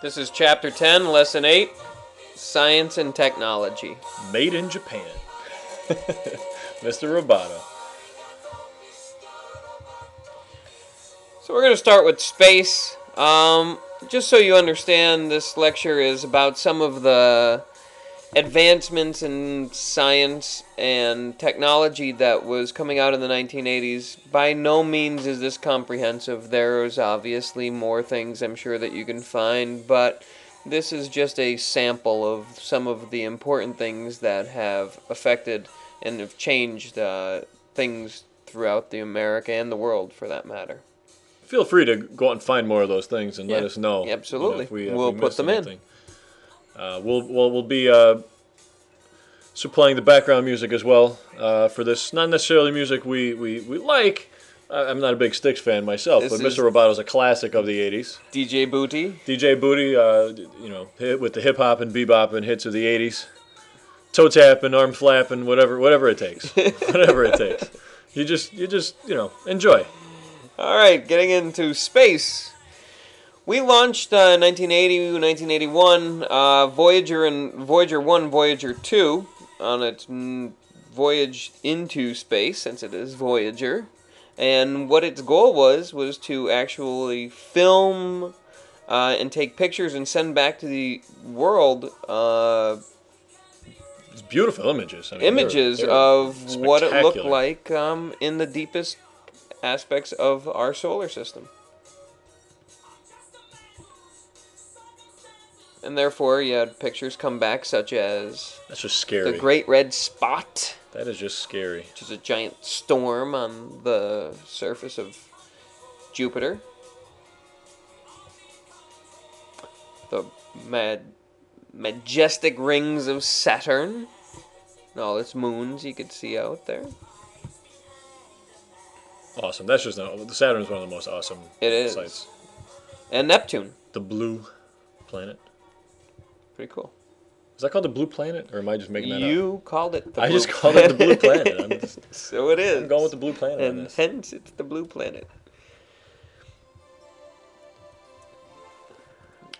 This is Chapter 10, Lesson 8, Science and Technology. Made in Japan. Mr. Roboto. So we're going to start with space. Just so you understand, this lecture is about some of the advancements in science and technology that was coming out in the 1980s. By no means is this comprehensive. There's obviously more things I'm sure that you can find, but this is just a sample of some of the important things that have affected and have changed things throughout the America and the world, for that matter. Feel free to go out and find more of those things and let us know. Absolutely. If we We'll put them anything. We'll be supplying the background music as well for this. Not necessarily music we like. I'm not a big Styx fan myself, but Mr. Roboto's a classic of the 80s. DJ Booty. DJ Booty, hit with the hip hop and bebop and hits of the 80s. Toe tapping, arm flapping, whatever it takes. Whatever it takes. You just enjoy. All right, getting into space. We launched 1980, 1981, Voyager and Voyager 1, Voyager 2 on its voyage into space, since it is Voyager. And what its goal was to actually film and take pictures and send back to the world It's beautiful images. Images of what it looked like in the deepest aspects of our solar system. And therefore, you had pictures come back such as... That's just scary. The Great Red Spot. That is just scary. Which is a giant storm on the surface of Jupiter. The majestic rings of Saturn. And all its moons you could see out there. Awesome. That's just Saturn is one of the most awesome sights. And Neptune. The blue planet. Pretty cool. Is that called the blue planet, or am I just making that up? You called it the blue planet. I just called it the blue planet. So it is. I'm going with the blue planet on this. And hence it's the blue planet.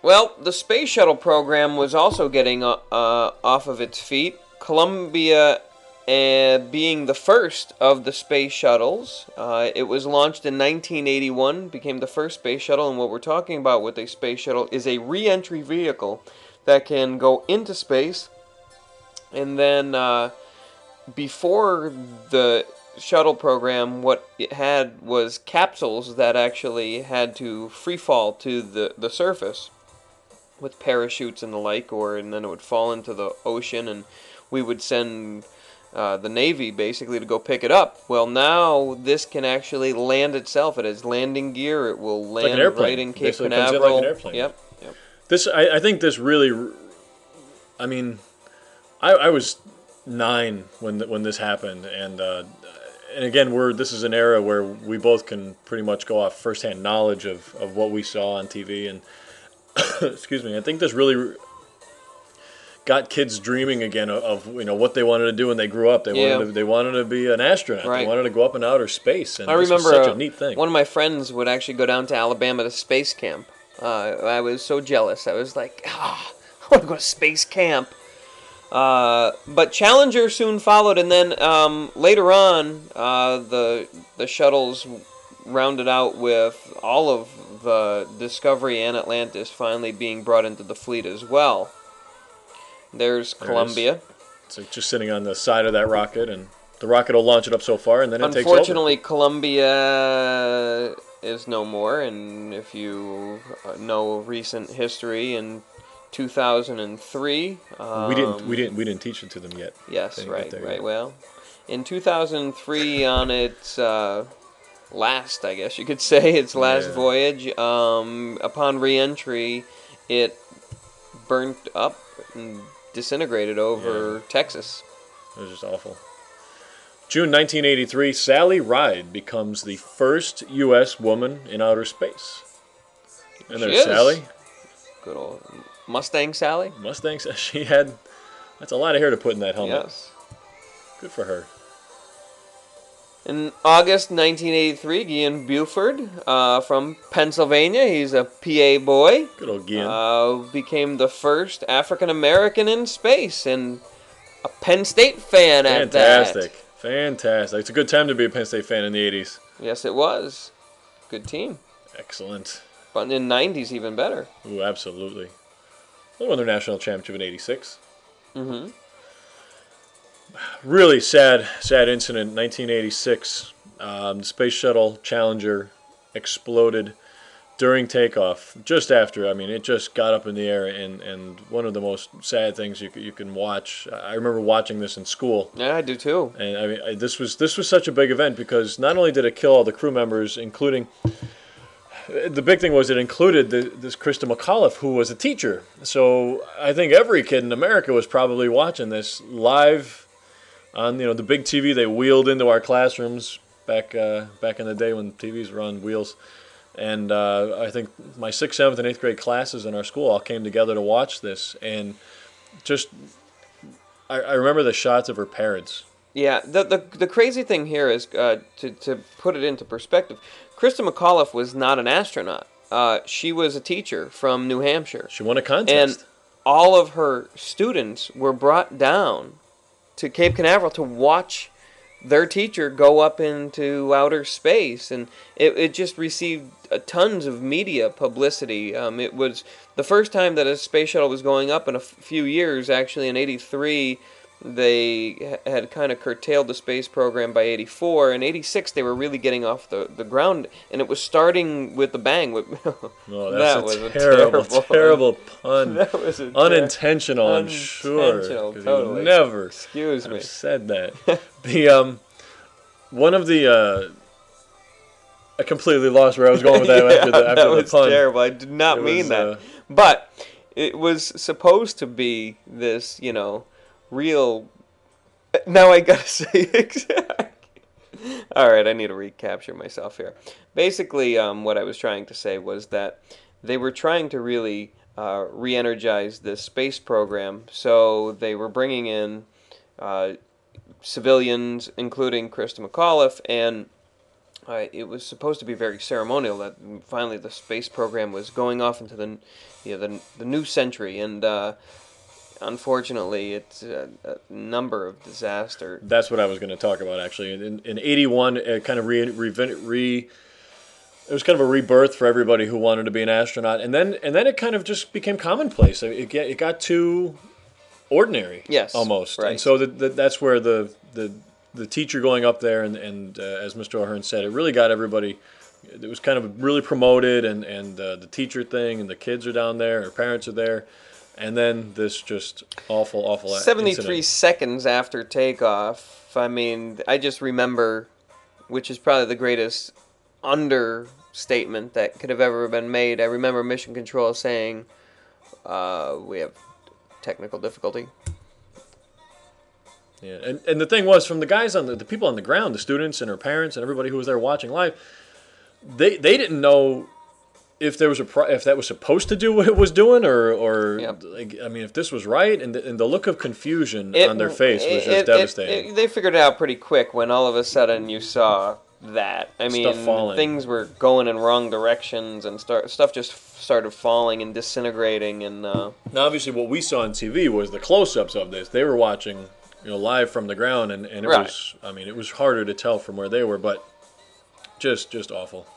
Well, the space shuttle program was also getting off of its feet. Columbia being the first of the space shuttles. It was launched in 1981, became the first space shuttle, and what we're talking about with a space shuttle is a re-entry vehicle that can go into space, and then before the shuttle program, what it had was capsules that actually had to free fall to the surface with parachutes and the like, and then it would fall into the ocean, and we would send the Navy basically to go pick it up. Well, now this can actually land itself. It has landing gear. It will land right in Cape Canaveral. Comes in like an airplane. Yep. I think this really. I mean, I was 9 when this happened, and again, this is an era where we both can pretty much go off firsthand knowledge of what we saw on TV, and excuse me. I think this really got kids dreaming again of what they wanted to do when they grew up. They wanted to be an astronaut. Right. They wanted to go up in outer space. And I remember was such a neat thing. One of my friends would actually go down to Alabama to space camp. I was so jealous. I was like, I want to go to space camp. But Challenger soon followed, and then later on, the shuttles rounded out with all of the Discovery and Atlantis finally being brought into the fleet as well. There's Columbia. So just sitting on the side of that rocket, and the rocket will launch it up so far, and then it takes over. Unfortunately, Columbia is no more, and if you know recent history, in 2003, we didn't teach it to them yet. Yes, right. Well, in 2003, on its last, I guess you could say, its last voyage, upon re-entry, it burnt up and disintegrated over Texas. It was just awful. June 1983, Sally Ride becomes the first U.S. woman in outer space. And there's Sally. Good old Mustang Sally. She had... That's a lot of hair to put in that helmet. Yes. Good for her. In August 1983, Guion Buford from Pennsylvania, he's a PA boy, Good old Guion. became the first African American in space, and a Penn State fan at that. Fantastic. It's a good time to be a Penn State fan in the 80s. Yes, it was. Good team. Excellent. But in the 90s, even better. Ooh, absolutely. They won their national championship in '86. Mm-hmm. Really sad incident. 1986, the Space Shuttle Challenger exploded during takeoff. Just after, I mean, it just got up in the air, and one of the most sad things you can watch. I remember watching this in school. Yeah, I do too. And I mean, this was such a big event because not only did it kill all the crew members, including. The big thing was it included this Christa McAuliffe, who was a teacher. So I think every kid in America was probably watching this live on the big TV they wheeled into our classrooms back in the day when TVs were on wheels. And I think my 6th, 7th, and 8th grade classes in our school all came together to watch this. And just I remember the shots of her parents. Yeah, the crazy thing here is, to put it into perspective, Christa McAuliffe was not an astronaut. She was a teacher from New Hampshire. She won a contest. And all of her students were brought down to Cape Canaveral to watch their teacher go up into outer space. And it just received tons of media publicity. It was the first time that a space shuttle was going up in a few years, actually in '83. They had kind of curtailed the space program by '84. In '86, they were really getting off the ground, and it was starting with a bang. Oh, that's a terrible pun. That was unintentional, I'm sure. Totally. Never Excuse me. Said that. The one of the I completely lost where I was going with that after the that was pun. Terrible. I did not mean that. But it was supposed to be this, real. Now I gotta say exactly. All right, I need to recapture myself here. Basically, what I was trying to say was that they were trying to really re-energize this space program, so they were bringing in civilians, including Christa McAuliffe, and it was supposed to be very ceremonial that finally the space program was going off into the new century, and unfortunately, it's a number of disasters. That's what I was going to talk about, actually. In '81, it kind of it was kind of a rebirth for everybody who wanted to be an astronaut, and then it kind of just became commonplace. It got too ordinary, yes, almost. Right. And so that's where the teacher going up there, and as Mr. O'Hearn said, it really got everybody. It was kind of really promoted, and the teacher thing, and the kids are down there, her parents are there. And then this just awful 73 incident. seconds after takeoff. I mean, I just remember, which is probably the greatest understatement that could have ever been made. I remember Mission Control saying, "We have technical difficulty." Yeah, and the thing was, from the guys the people on the ground, the students and her parents and everybody who was there watching live, they didn't know if there was if that was supposed to do what it was doing, or Yep. I mean, if this was right, and the look of confusion on their face was just devastating. They figured it out pretty quick when all of a sudden you saw that. I mean, things were going in wrong directions, and stuff just started falling and disintegrating. And now, obviously, what we saw on TV was the close-ups of this. They were watching, live from the ground, and it right. was. I mean, it was harder to tell from where they were, but just awful.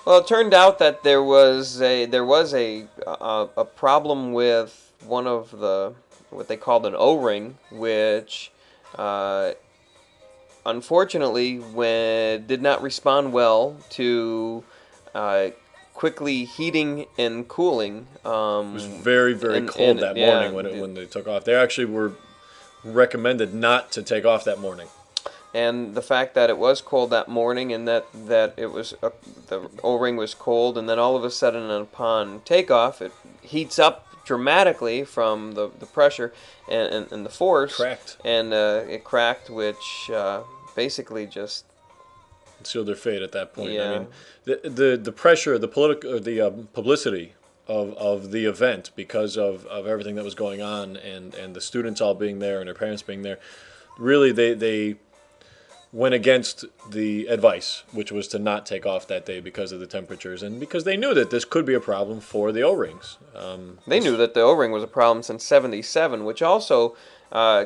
Well, it turned out that there was a problem with one of what they called an O-ring, which unfortunately did not respond well to quickly heating and cooling. It was very, very cold that morning when they took off. They actually were recommended not to take off that morning. And the fact that it was cold that morning, and that it was the O-ring was cold, and then all of a sudden upon takeoff, it heats up dramatically from the pressure and the force. Cracked. And it cracked, which basically just sealed their fate at that point. Yeah. I mean, the pressure, the publicity of the event because of everything that was going on, and the students all being there and their parents being there, really they went against the advice, which was to not take off that day because of the temperatures and because they knew that this could be a problem for the O-rings. They knew that the O-ring was a problem since '77, which also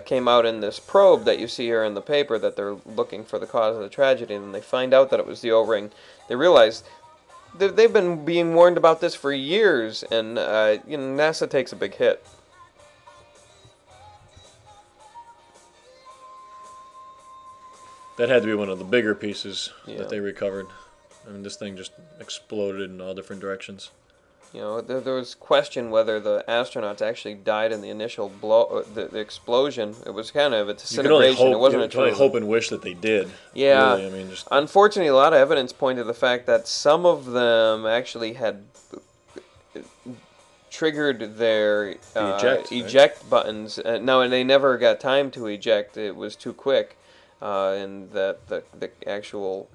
came out in this probe that you see here in the paper that they're looking for the cause of the tragedy, and they find out that it was the O-ring. They realize they've been being warned about this for years, and NASA takes a big hit. That had to be one of the bigger pieces Yeah. that they recovered. I mean, this thing just exploded in all different directions. There was question whether the astronauts actually died in the initial the explosion. It was kind of a disintegration. It wasn't a you can only hope and wish that they did. Yeah. Really. I mean, just Unfortunately, a lot of evidence pointed to the fact that some of them actually had triggered their eject buttons. No, and they never got time to eject. It was too quick, and that the actual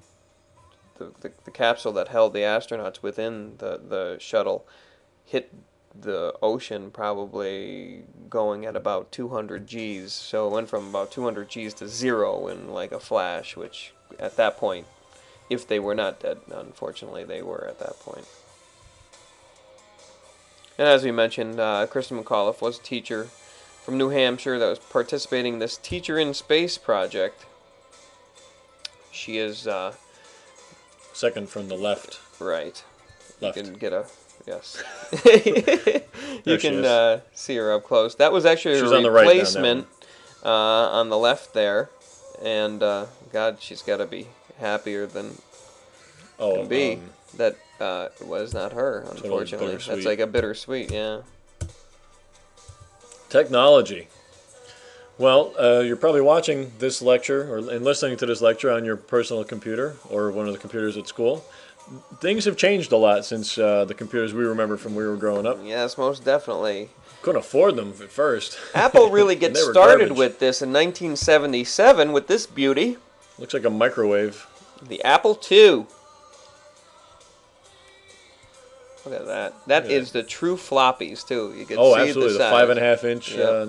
the capsule that held the astronauts within the shuttle hit the ocean, probably going at about 200 Gs. So it went from about 200 Gs to 0 in like a flash, which at that point, if they were not dead, unfortunately they were at that point. And as we mentioned, Kristen McAuliffe was a teacher from New Hampshire that was participating in this Teacher in Space project. She is second from the left. right. Left. You can get a yes. There You she can is. see her up close. That was actually She's a on the right down that replacement on the left there, and God, she's got to be happier than can be that it was not her. Unfortunately, that's bittersweet. like a bittersweet. Yeah. Technology. Well, you're probably watching this lecture and listening to this lecture on your personal computer or one of the computers at school. Things have changed a lot since the computers we remember from when we were growing up. Yes, most definitely. Couldn't afford them at first. Apple really gets They were started garbage. with this in 1977 with this beauty, Looks like a microwave. the Apple II. Look at that. That Yeah. is the true floppies too. You can Oh, see absolutely. the The size. 5.5 inch Yep.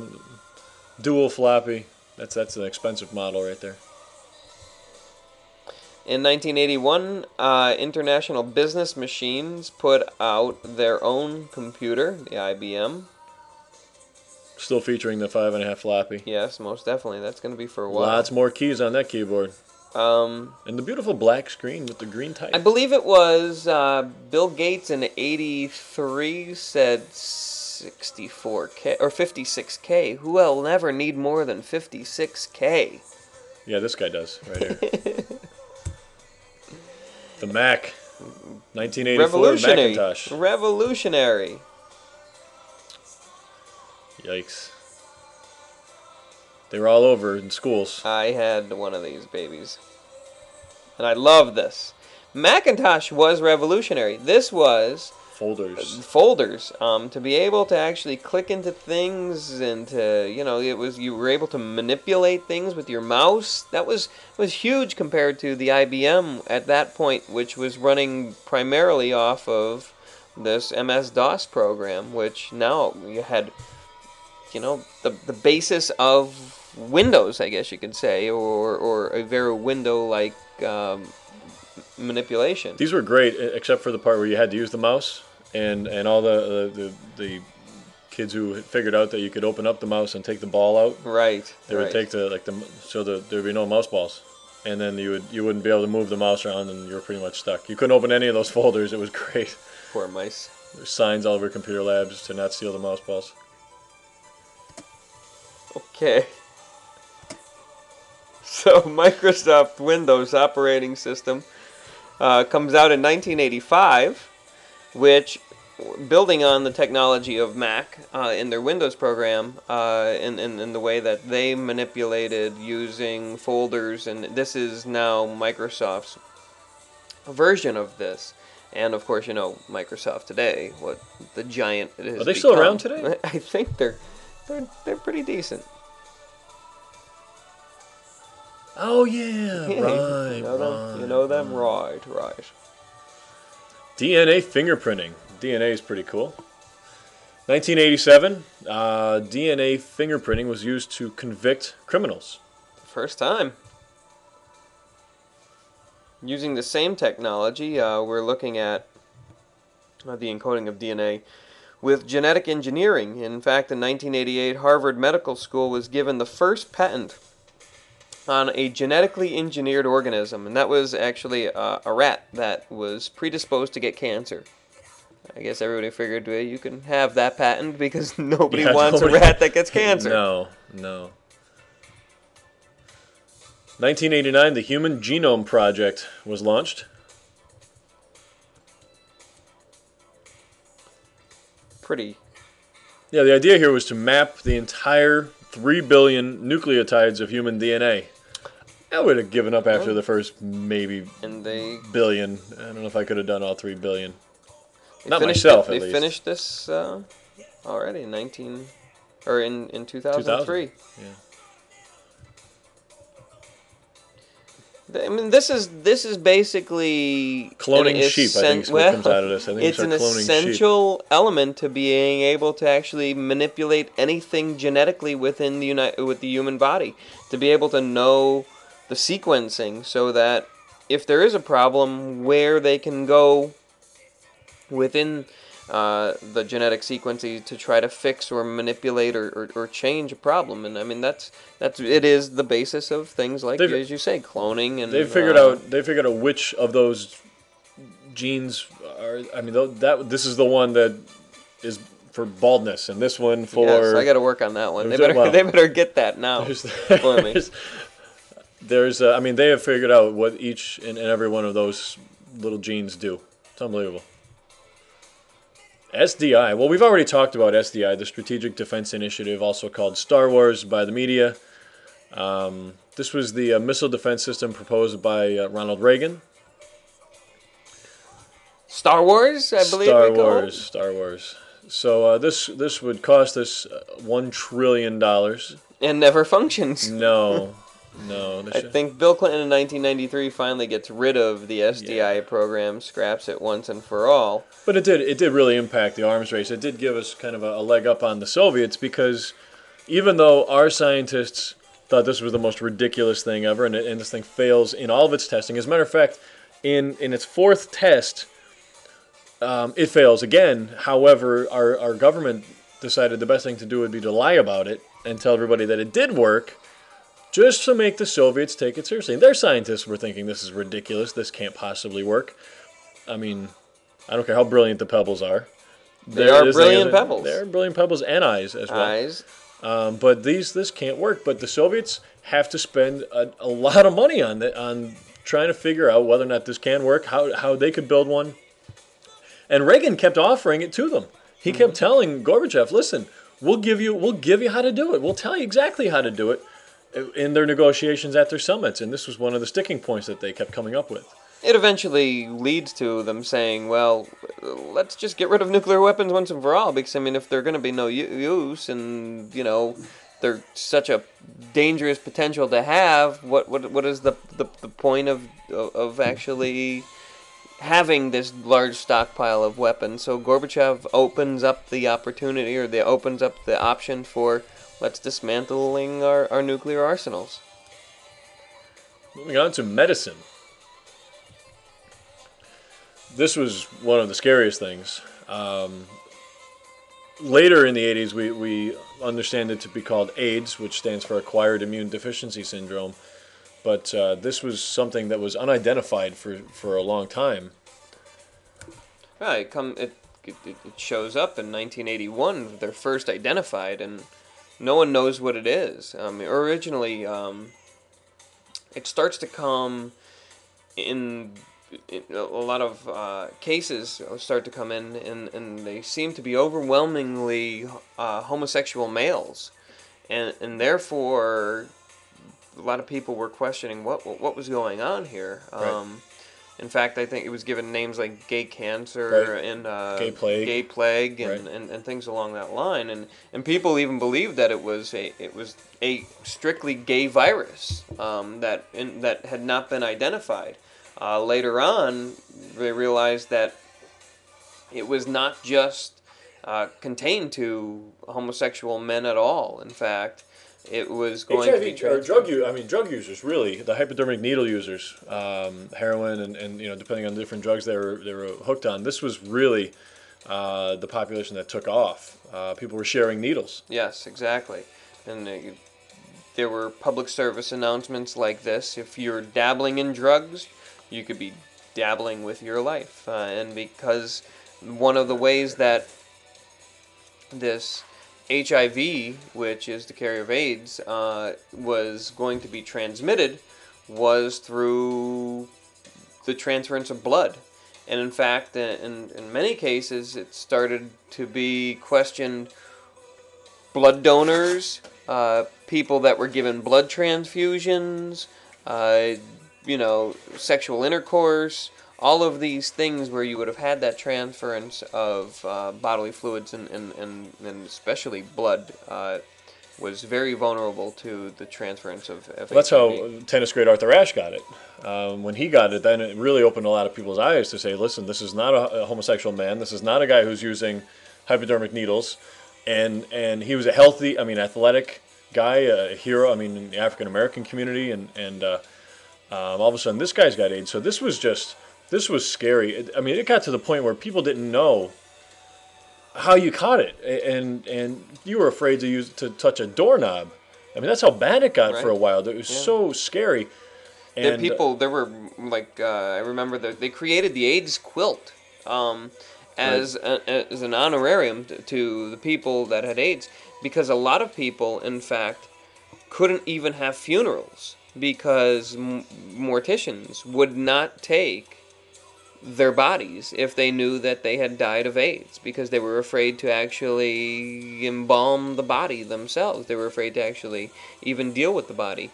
dual floppy. That's an expensive model right there. In 1981, International Business Machines put out their own computer, the IBM. Still featuring the 5.5 floppy. Yes, most definitely. That's going to be for a while. Lots more keys on that keyboard. Um, And the beautiful black screen with the green type. I believe it was Bill Gates in '83 said 64K or 56K. Who will never need more than 56K? Yeah, this guy does right here. The Mac. 1984 Revolutionary. Macintosh. Revolutionary. Yikes. They were all over in schools. I had one of these babies. And I love this. Macintosh was revolutionary. This was Folders. folders. To be able to actually click into things and to, you were able to manipulate things with your mouse. That was huge compared to the IBM at that point, which was running primarily off of this MS-DOS program, which now you had, the basis of Windows, I guess you could say, or a very window-like manipulation. These were great, except for the part where you had to use the mouse, and all the kids who had figured out that you could open up the mouse and take the ball out. Right. They would take there would be no mouse balls, and then you wouldn't be able to move the mouse around, and you were pretty much stuck. You couldn't open any of those folders. It was great. Poor mice. There's signs all over computer labs to not steal the mouse balls. Okay. So Microsoft Windows operating system comes out in 1985, which, building on the technology of Mac in their Windows program, in the way that they manipulated using folders, and this is now Microsoft's version of this. And of course, Microsoft today, what the giant it has Are they still become. around today? I think they're pretty decent. Oh yeah, right. You know them? Right. DNA fingerprinting. DNA is pretty cool. 1987, DNA fingerprinting was used to convict criminals. First time. Using the same technology, we're looking at the encoding of DNA with genetic engineering. In fact, in 1988, Harvard Medical School was given the first patent on a genetically engineered organism, and that was actually a rat that was predisposed to get cancer. I guess everybody figured, well, you can have that patent because nobody wants a rat that gets cancer. No, no. 1989, the Human Genome Project was launched. Pretty. Yeah, the idea here was to map the entire 3 billion nucleotides of human DNA. I would have given up after the first maybe billion. I don't know if I could have done all 3 billion. Not myself, at least. They finished this already in 2003. Yeah. I mean, this is basically cloning sheep. I think is what comes out of this. I think it's an essential element to being able to actually manipulate anything genetically within with the human body, to be able to know the sequencing, so that if there is a problem, where they can go within the genetic sequencing to try to fix or manipulate or change a problem. And I mean, it is the basis of things like, as you say, cloning. And they figured out which of those genes are. I mean, this is the one that is for baldness, and this one for. Yes, I got to work on that one. They better get that now for me. I mean, they have figured out what each and every one of those little genes do. It's unbelievable. SDI. Well, we've already talked about SDI, the Strategic Defense Initiative, also called Star Wars by the media. This was the missile defense system proposed by Ronald Reagan. Star Wars, I believe. Star Wars. So this would cost us $1 trillion. And never functions. No. I think Bill Clinton in 1993 finally gets rid of the SDI program, scraps it once and for all. But it did really impact the arms race. It did give us kind of a leg up on the Soviets, because even though our scientists thought this was the most ridiculous thing ever, and this thing fails in all of its testing. As a matter of fact, in its fourth test, it fails again. However, our government decided the best thing to do would be to lie about it and tell everybody that it did work, just to make the Soviets take it seriously. Their scientists were thinking, this is ridiculous, this can't possibly work. I mean, I don't care how brilliant the pebbles are. They are brilliant pebbles. They're brilliant pebbles and eyes as well. Eyes. But this can't work. But the Soviets have to spend a lot of money on trying to figure out whether or not this can work, how they could build one. And Reagan kept offering it to them. He kept telling Gorbachev, listen, we'll give you how to do it. We'll tell you exactly how to do it, in their negotiations at their summits. And this was one of the sticking points that they kept coming up with. It eventually leads to them saying, well, let's just get rid of nuclear weapons once and for all, because, I mean, if they're going to be no use and, you know, they're such a dangerous potential to have, what is the point of actually having this large stockpile of weapons? So Gorbachev opens up the opportunity, or opens up the option for, let's dismantling our nuclear arsenals. Moving on to medicine. This was one of the scariest things. Later in the 80s, we understand it to be called AIDS, which stands for Acquired Immune Deficiency Syndrome. But this was something that was unidentified for a long time. Right, it shows up in 1981. They're first identified, and no one knows what it is. Originally, it starts to come in a lot of cases start to come in, and they seem to be overwhelmingly homosexual males, and therefore a lot of people were questioning what was going on here. Right. In fact, I think it was given names like gay cancer, right, and gay plague, and, right, and things along that line, and people even believed that it was a strictly gay virus that had not been identified. Later on, they realized that it was not just contained to homosexual men at all. In fact, it was going to be HIV or transferred. drug users really, the hypodermic needle users, heroin and depending on the different drugs they were hooked on. This was really the population that took off. People were sharing needles. Yes, exactly. And there were public service announcements like this. If you're dabbling in drugs, you could be dabbling with your life. And because one of the ways that this HIV, which is the carrier of AIDS, was going to be transmitted was through the transference of blood. And in fact, in many cases, it started to be questioned blood donors, people that were given blood transfusions, sexual intercourse, all of these things where you would have had that transference of bodily fluids and especially blood was very vulnerable to the transference of That's HIV. how tennis great Arthur Ashe got it. When he got it, then it really opened a lot of people's eyes to say, listen, this is not a homosexual man. This is not a guy who's using hypodermic needles. And he was a healthy, athletic guy, a hero, in the African American community. And all of a sudden, this guy's got AIDS. So this was scary. It got to the point where people didn't know how you caught it, and you were afraid to touch a doorknob. That's how bad it got for a Right. while. It was so scary. And There were like I remember that they created the AIDS quilt as as an honorarium to the people that had AIDS, because a lot of people, in fact, couldn't even have funerals because morticians would not take their bodies if they knew that they had died of AIDS, because they were afraid to actually embalm the body themselves. They were afraid to actually even deal with the body.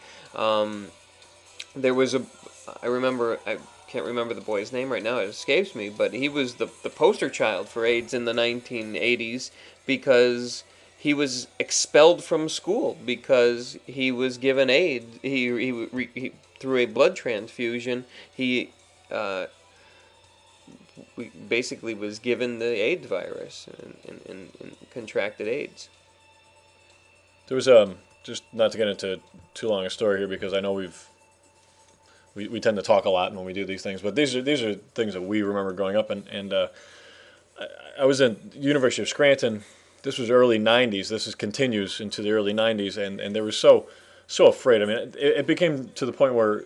There was I can't remember the boy's name right now, it escapes me, but he was the poster child for AIDS in the 1980s because he was expelled from school because he was given AIDS. He through a blood transfusion, he basically was given the AIDS virus and contracted AIDS. there was just not to get into too long a story here, because I know we tend to talk a lot when we do these things, but these are things that we remember growing up. And I was at the University of Scranton. This was early '90s. This continues into the early '90s, and they were so afraid. It became to the point where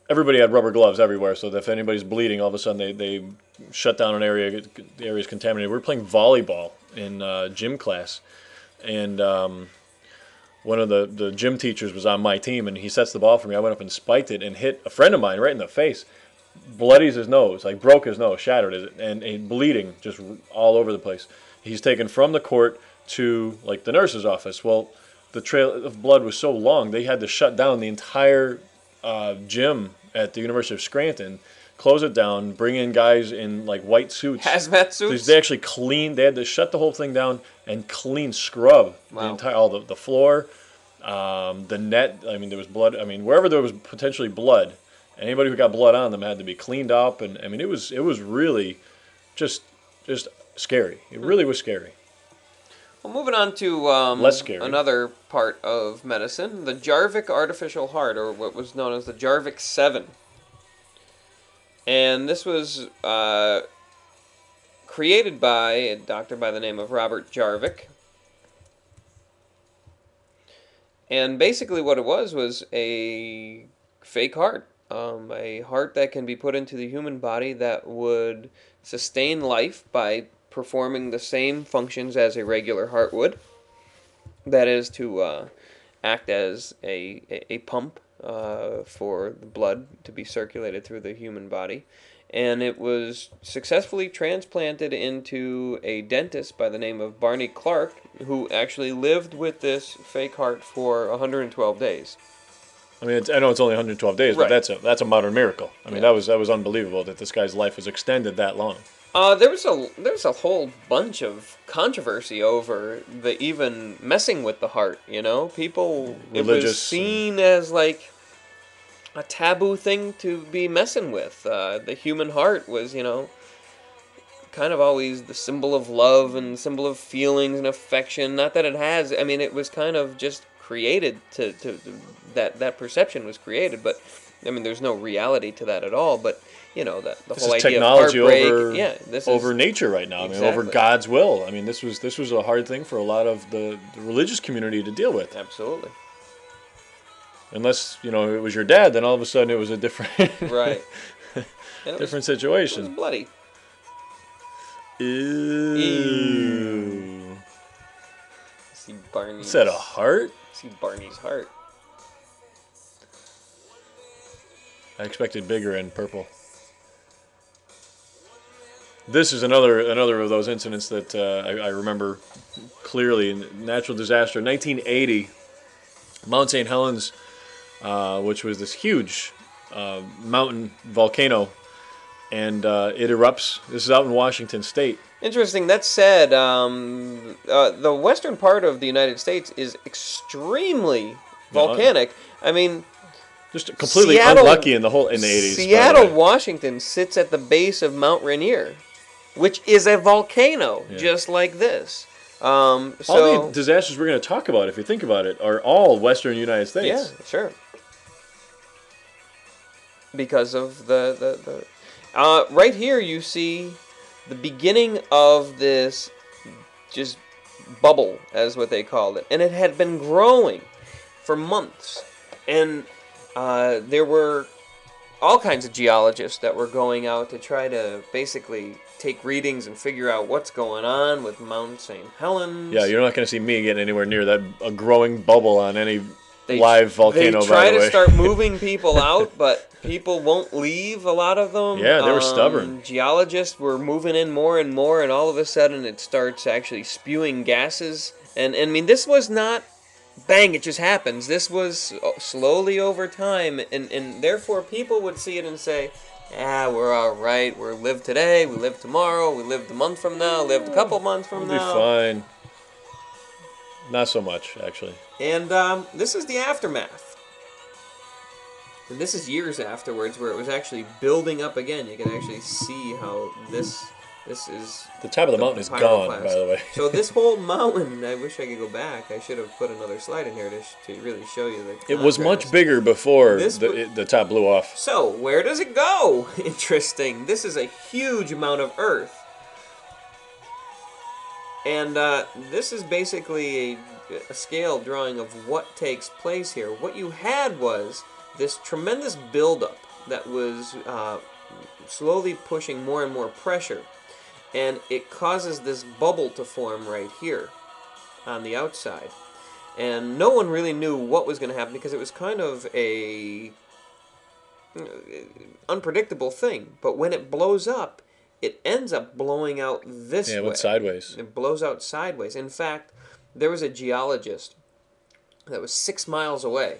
everybody had rubber gloves everywhere, so that if anybody's bleeding, all of a sudden they shut down an area. The area is contaminated. We were playing volleyball in gym class, and one of the gym teachers was on my team, and he sets the ball for me. I went up and spiked it and hit a friend of mine right in the face. Bloodies his nose, like broke his nose, shattered it, and bleeding just all over the place. He's taken from the court to like the nurse's office. Well, the trail of blood was so long, they had to shut down the entire gym at the University of Scranton, close it down, bring in guys in like white suits. Hazmat suits? They actually cleaned. They had to shut the whole thing down and scrub the Wow. entire, all the floor, the net. There was blood. Wherever there was potentially blood, anybody who got blood on them had to be cleaned up. And it was really just scary. It really was scary. Well, moving on to Less scary. another part of medicine, the Jarvik artificial heart, or what was known as the Jarvik 7. And this was created by a doctor by the name of Robert Jarvik. And basically what it was a fake heart. A heart that can be put into the human body that would sustain life by performing the same functions as a regular heart would. That is to act as a pump for the blood to be circulated through the human body. And it was successfully transplanted into a dentist by the name of Barney Clark, who actually lived with this fake heart for 112 days. I know it's only 112 days, but Right. that's a modern miracle. Yeah. That was unbelievable that this guy's life was extended that long. There was a whole bunch of controversy over the even messing with the heart. People, it was Religious seen as like a taboo thing to be messing with. The human heart was, kind of always the symbol of love and symbol of feelings and affection. Not that it has. It was kind of just created that perception was created. But I mean, there's no reality to that at all. But the This whole is idea technology of heartbreak, over nature right now. I mean, over Exactly. God's will. I mean, this was a hard thing for a lot of the religious community to deal with. Absolutely. Unless it was your dad, then all of a sudden it was a different Right. And it different was situation. bloody. Ew. See Barney's. Is that a heart? See Barney's heart. I expected bigger and purple. This is another of those incidents that I remember clearly. Natural disaster, 1980, Mount St. Helens, which was this huge mountain volcano, and it erupts. This is out in Washington State. Interesting. That said, the western part of the United States is extremely volcanic. I mean, Just completely Seattle- unlucky in the 80s. by the Seattle, way. Washington sits at the base of Mount Rainier, which is a volcano, Yeah. just like this. All the disasters we're going to talk about, if you think about it, are all Western United States. yeah, sure. Because of the right here you see the beginning of this just bubble, as what they called it, and it had been growing for months, and there were all kinds of geologists that were going out to try to basically take readings and figure out what's going on with Mount St. Helens. Yeah, you're not going to see me getting anywhere near that a growing bubble on any live volcano. They try by the to way. start moving people out, but people won't leave. A lot of them. Yeah, they were stubborn. Geologists were moving in more and more, and all of a sudden it starts actually spewing gases. And I mean, this was not bang, it just happens. This was slowly over time, and therefore people would see it and say, we're all right. We live today, we live tomorrow, we lived a month from now, lived a couple months from We'll be now. fine. Not so much, actually. And this is the aftermath. And this is years afterwards, where it was actually building up again. You can actually see how this is... The top of the mountain is gone, pyroclast. by the way. So this whole mountain, I wish I could go back. I should have put another slide in here to really show you the It was much contrast. bigger before This the top blew off. So, where does it go? Interesting. This is a huge amount of earth. And this is basically a scale drawing of what takes place here. What you had was this tremendous buildup that was slowly pushing more and more pressure. And it causes this bubble to form right here on the outside. And no one really knew what was going to happen because it was kind of a unpredictable thing. But when it blows up, it ends up blowing out this way. Yeah, it went sideways. It blows out sideways. In fact, there was a geologist that was 6 miles away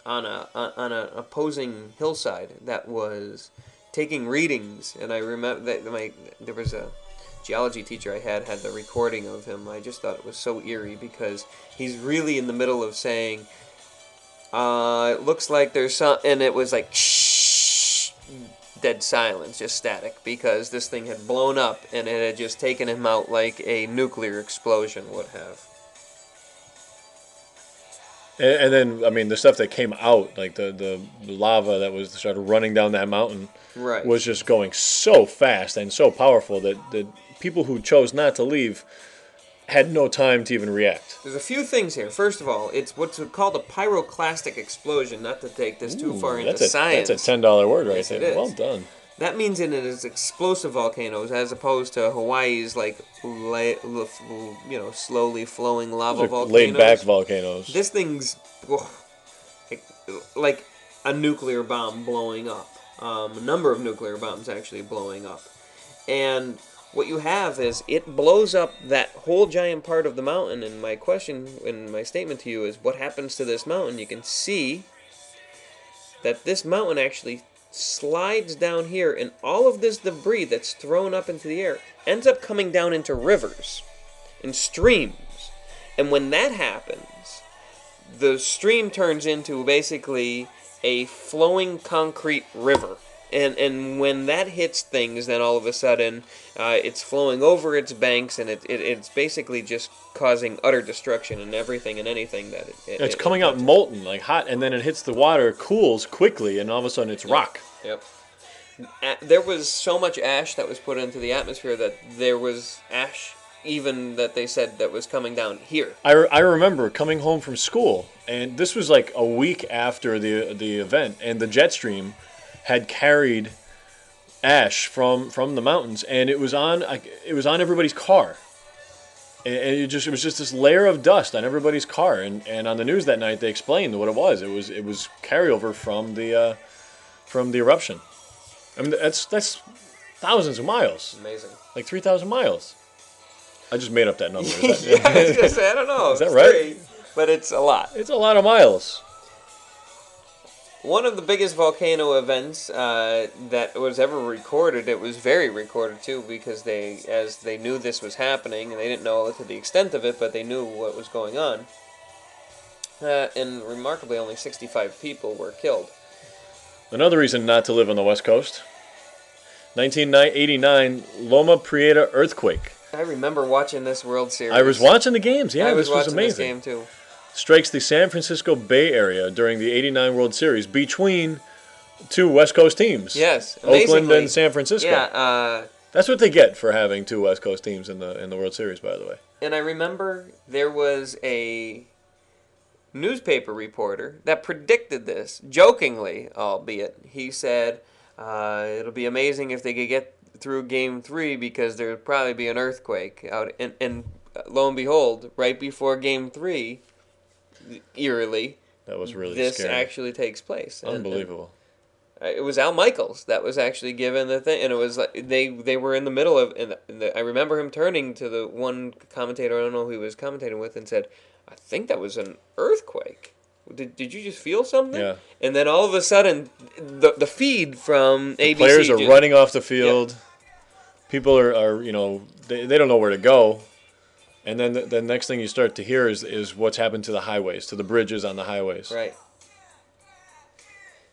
on an opposing hillside that was taking readings. And I remember that there was a geology teacher I had the recording of him. I just thought it was so eerie because he's really in the middle of saying, it looks like there's some, and it was like, shh, dead silence, just static, because this thing had blown up and it had just taken him out like a nuclear explosion would have. And then, I mean, the stuff that came out, like the lava that was started running down that mountain, Right. was just going so fast and so powerful that the people who chose not to leave had no time to even react. There's a few things here. First of all, it's what's called a pyroclastic explosion, not to take this too far into science. That's a $10 word right Yes, it there. is. Well done. That means it is explosive volcanoes, as opposed to Hawaii's like, slowly flowing lava Those are volcanoes. laid back volcanoes. This thing's like a nuclear bomb blowing up. A number of nuclear bombs actually blowing up, and what you have is it blows up that whole giant part of the mountain. And my question and my statement to you is, what happens to this mountain? You can see that this mountain actually slides down here, and all of this debris that's thrown up into the air ends up coming down into rivers and streams. And when that happens, the stream turns into basically a flowing concrete river. And when that hits things, then all of a sudden it's flowing over its banks, and it's basically just causing utter destruction in everything and anything that It's coming out touches. molten, like hot, and then it hits the water, cools quickly, and all of a sudden it's rock. Yep. There was so much ash that was put into the atmosphere that there was ash even that they said that was coming down here. I remember coming home from school, and this was like a week after the event, and the jet stream had carried ash from the mountains, and it was on everybody's car. And it was just this layer of dust on everybody's car, and on the news that night they explained what it was. It was carryover from the eruption. I mean, that's thousands of miles, Amazing. like 3,000 miles. I just made up that number. Is Yeah, that, I was gonna say, I don't know. Is that It's right? 3, but it's a lot. It's a lot of miles. One of the biggest volcano events that was ever recorded, it was very recorded too, because as they knew this was happening, and they didn't know to the extent of it, but they knew what was going on. And remarkably, only 65 people were killed. Another reason not to live on the West Coast. 1989 Loma Prieta earthquake. I remember watching this World Series. I was watching the games. Yeah, I was this was watching amazing. this game too. Strikes the San Francisco Bay Area during the '89 World Series between two West Coast teams. Yes, Oakland amazingly. and San Francisco. Yeah, That's what they get for having two West Coast teams in the World Series, by the way. and I remember there was a newspaper reporter that predicted this, jokingly, albeit. He said, it'll be amazing if they could get through Game 3 because there would probably be an earthquake out. And lo and behold, right before Game 3, eerily, That was really this scary. actually takes place. Unbelievable. And it was Al Michaels that was actually given the thing, and it was like they were in the middle of. I remember him turning to the one commentator, I don't know who he was commentating with, and said, "I think that was an earthquake. Did you just feel something?" Yeah. And then all of a sudden, the feed from ABC. Players are just- running off the field. People are they don't know where to go. And then the next thing you start to hear is what's happened to the highways, to the bridges on the highways. Right.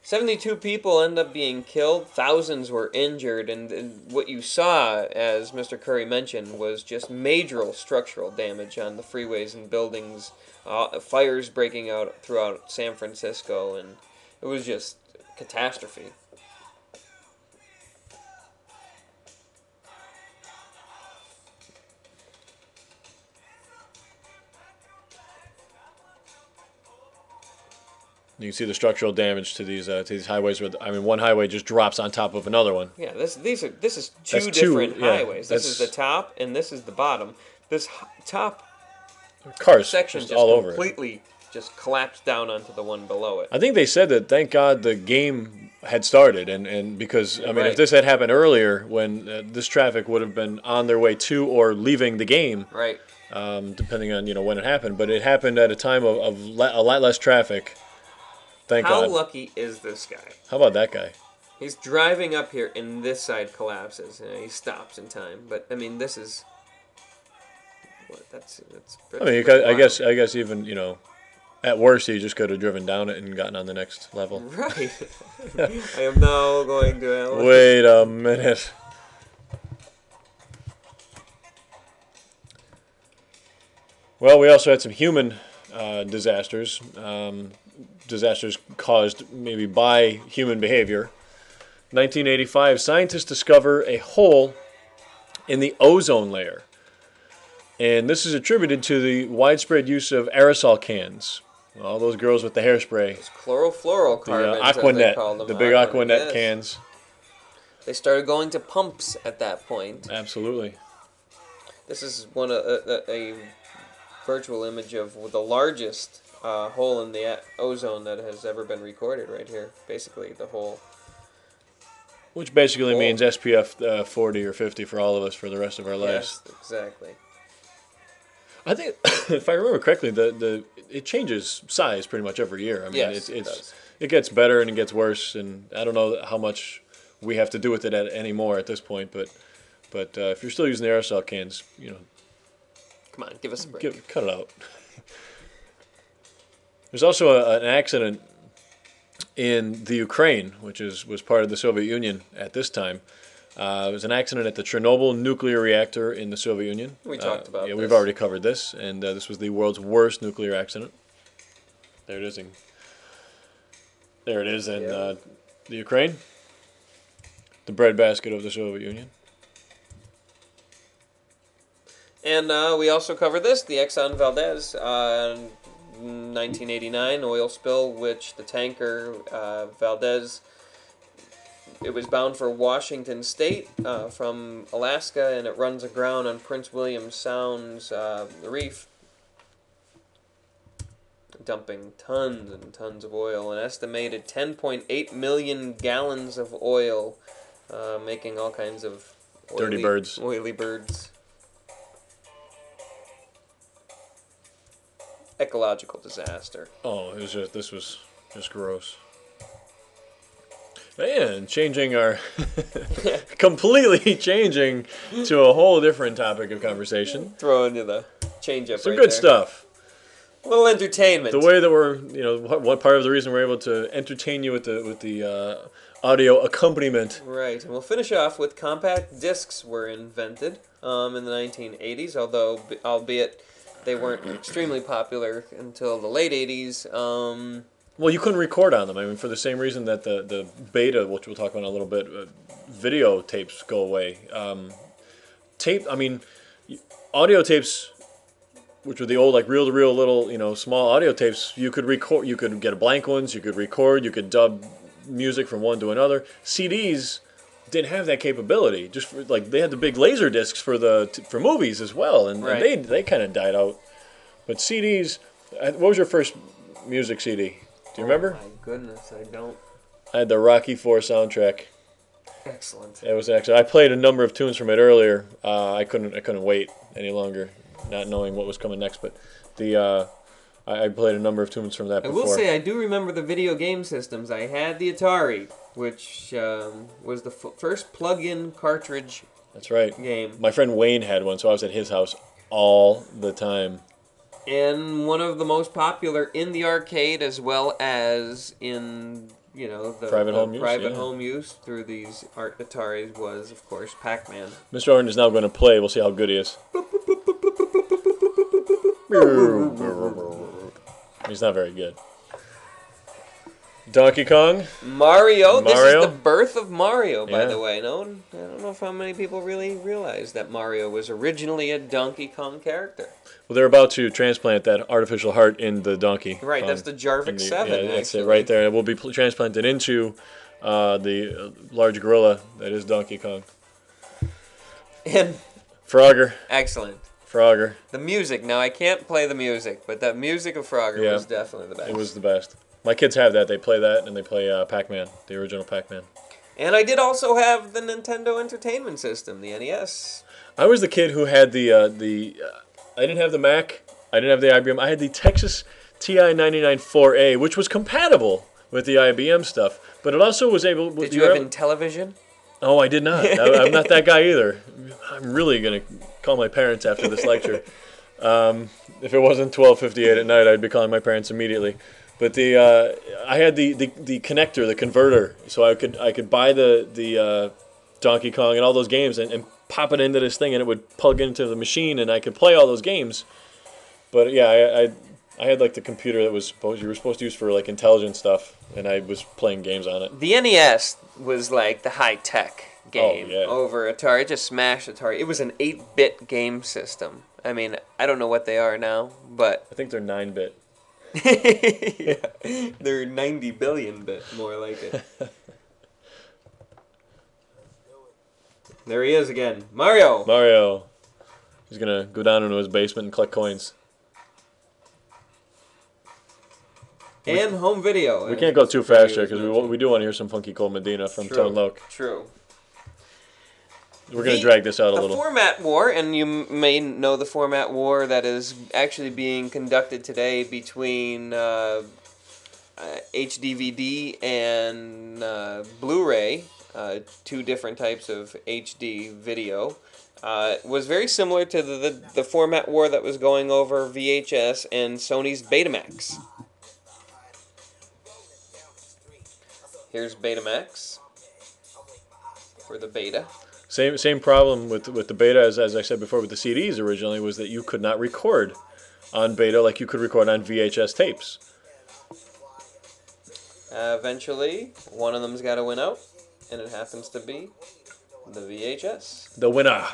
72 people end up being killed, thousands were injured, and what you saw, as Mr. Curry mentioned, was just major structural damage on the freeways and buildings, fires breaking out throughout San Francisco, and it was just catastrophe. You can see the structural damage to these highways. One highway just drops on top of another one. Yeah, this is two That's two, different yeah, highways. This is the top, and this is the bottom. This top Cars section just just all over it. completely just collapsed down onto the one below it. I think they said that thank God the game had started, and because Right. if this had happened earlier, when this traffic would have been on their way to or leaving the game, Right. depending on when it happened. But it happened at a time of a lot less traffic. Thank How God. lucky is this guy? How about that guy? He's driving up here, and this side collapses, and he stops in time. But I mean, this is what that's. I mean, I guess even at worst he just could have driven down it and gotten on the next level. Right. I am now going to. Wait a minute. Well, we also had some human disasters. Disasters caused maybe by human behavior. 1985, scientists discover a hole in the ozone layer. And this is attributed to the widespread use of aerosol cans. All those girls with the hairspray. It's chlorofluorocarbons. The as they Aquanet, called them. the big Aquanet yes. cans. They started going to pumps at that point. Absolutely. This is a virtual image of the largest hole in the ozone that has ever been recorded right here. Basically, the whole. Which basically hole. means SPF 40 or 50 for all of us for the rest of our lives. Yes, exactly. I think, if I remember correctly, it changes size pretty much every year. I mean, Yes, it does. it gets better and it gets worse, and I don't know how much we have to do with it anymore at this point. But if you're still using the aerosol cans, Come on, give us a break. cut it out. There's also an accident in the Ukraine, which was part of the Soviet Union at this time. It was an accident at the Chernobyl nuclear reactor in the Soviet Union. We talked about yeah, this. we've already covered this, and this was the world's worst nuclear accident. There it is. There it is in the Ukraine, the breadbasket of the Soviet Union. And we also covered this, the Exxon Valdez 1989 oil spill, which the tanker Valdez, it was bound for Washington State from Alaska, and it runs aground on Prince William Sound's reef, dumping tons and tons of oil, an estimated 10.8 million gallons of oil, making all kinds of Dirty birds. Oily birds. Ecological disaster. Oh, this was just gross. And changing our completely changing to a whole different topic of conversation. Throw into the change up. Some right good there. stuff. A little entertainment. The way that we're, what part of the reason we're able to entertain you with the audio accompaniment. Right, and we'll finish off with compact discs were invented in the 1980s, although albeit they weren't extremely popular until the late 80s. Well, you couldn't record on them. I mean, for the same reason that the beta, which we'll talk about in a little bit, video tapes go away. Audio tapes, which were the old, like reel-to-reel little, small audio tapes, you could record. You could get blank ones. You could record. You could dub music from one to another. CDs didn't have that capability. Just for, they had the big laser discs for movies as well, and they kind of died out. But CDs, what was your first music CD? Do you remember? Oh my goodness, I don't. I had the Rocky IV soundtrack. Excellent. It was excellent. I played a number of tunes from it earlier. I couldn't wait any longer, not knowing what was coming next. But I played a number of tunes from that before. I will say I do remember the video game systems. I had the Atari, which was the first plug-in cartridge. That's right. Game. My friend Wayne had one, so I was at his house all the time. And one of the most popular in the arcade as well as in, the private home use through these Ataris was, of course, Pac-Man. Mr. Orton is now going to play. We'll see how good he is. He's not very good. Donkey Kong. Mario. This is the birth of Mario, by the way. I don't know if how many people really realize that Mario was originally a Donkey Kong character. Well, they're about to transplant that artificial heart in the Donkey. Right, that's the Jarvik 7. Yeah, that's it right there. It will be transplanted into the large gorilla that is Donkey Kong. And Frogger. Excellent. Frogger. The music. Now, I can't play the music, but that music of Frogger was definitely the best. It was the best. My kids have that. They play that, and they play Pac-Man, the original Pac-Man. And I did also have the Nintendo Entertainment System, the NES. I was the kid who had I didn't have the Mac. I didn't have the IBM. I had the Texas TI 99 4A, which was compatible with the IBM stuff, but it also was able. Did you have Intellivision? Oh, I did not. I'm not that guy either. I'm really gonna call my parents after this lecture. If it wasn't 12:58 at night, I'd be calling my parents immediately. But I had the connector, the converter, so I could buy the Donkey Kong and all those games and pop it into this thing, and it would plug into the machine, and I could play all those games. But yeah, I had the computer that you were supposed to use for intelligent stuff, and I was playing games on it. The NES was the high tech game over Atari. It just smashed Atari. It was an 8-bit game system. I mean, I don't know what they are now, but I think they're 9-bit. Yeah, they're 90 billion bit, more like it. There he is again, Mario. Mario. He's gonna go down into his basement and collect coins. And home video. We can't go too fast here because we do want to hear some Funky Cold Medina from Tone Loc. True. We're going to drag this out a little. The format war, and you may know the format war that is actually being conducted today between HDVD and Blu-ray, two different types of HD video, was very similar to the format war that was going over VHS and Sony's Betamax. Here's Betamax for the Beta. Same problem with the Beta as I said before with the CDs originally, was that you could not record on Beta like you could record on VHS tapes. Eventually, one of them's got to win out, and it happens to be the VHS. The winner.